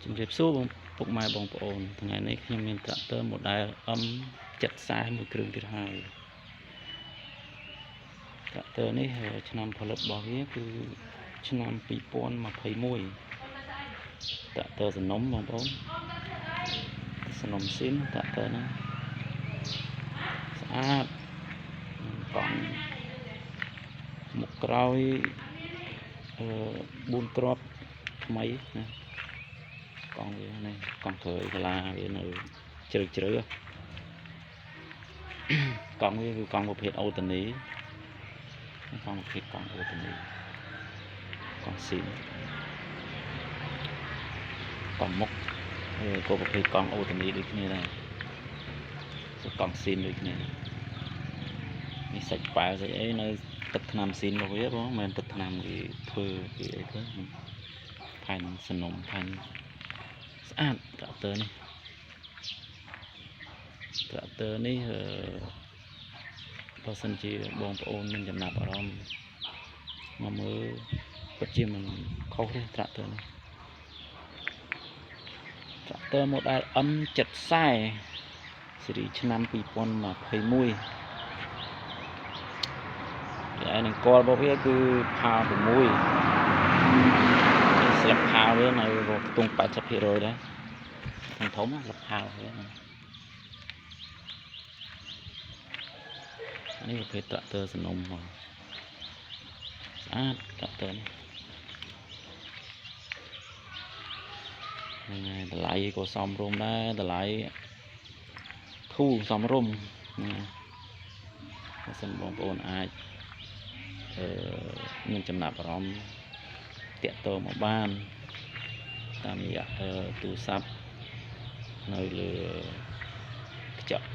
ជំរាបសួរបងពុកម៉ែបងប្អូនថ្ងៃនេះខ្ញុំមានត្រាក់ទ័រ model M740 មួយគ្រឿងទៀតហើយត្រាក់ទ័រនេះឆ្នាំផលិតរបស់វាគឺឆ្នាំ2021ត្រាក់ទ័រសំណុំបងប្អូនសំណុំស៊ីនត្រាក់ទ័រណាស្អាតកង់មុខក្រោយ4គ្រាប់ថ្មីណាកង់វានេះកង់ក្រោយកាឡាវានៅជ្រៅជ្រៅកង់វាគឺកង់ប្រភេទអូតូនីកង់ប្រភេទកង់អូតូនីកង់ស៊ីនកង់មុខក៏ប្រភេទកង់អូតូនីដូចគ្នាដែរកង់ស៊ីនដូចគ្នានេះសាច់ប៉ែសាច់អីនៅទឹកថ្នាំស៊ីនរបស់វាបងមិនមែនទឹកថ្នាំគេធ្វើគេអីទេផែនសំណុំផែនស្អាតត្រាក់ទ័រនេះបើសិនជាបងប្អូនមានចំណាប់អារម្មណ៍មកមើលពិតជាមិនខុសទេត្រាក់ទ័រនេះត្រាក់ទ័រ model M740 ស៊េរីឆ្នាំ2021ហើយនឹងគល់របស់វាគឺផា6ស្លឹកផាវានៅខ្ទង់ 80% ដែរធំស្លឹកផាវានេះប្រភេទត្រាក់ទ័រសំណុំមកស្អាតត្រាក់ទ័រនេះតម្លៃក៏សមរម្យដែរតម្លៃធូរសមរម្យបើសិនបងប្អូនអាចមានចំណាប់អារម្មណ៍តាក់ទងមកបានតាមរយៈទូរស័ព្ទនៅលើកញ្ចក់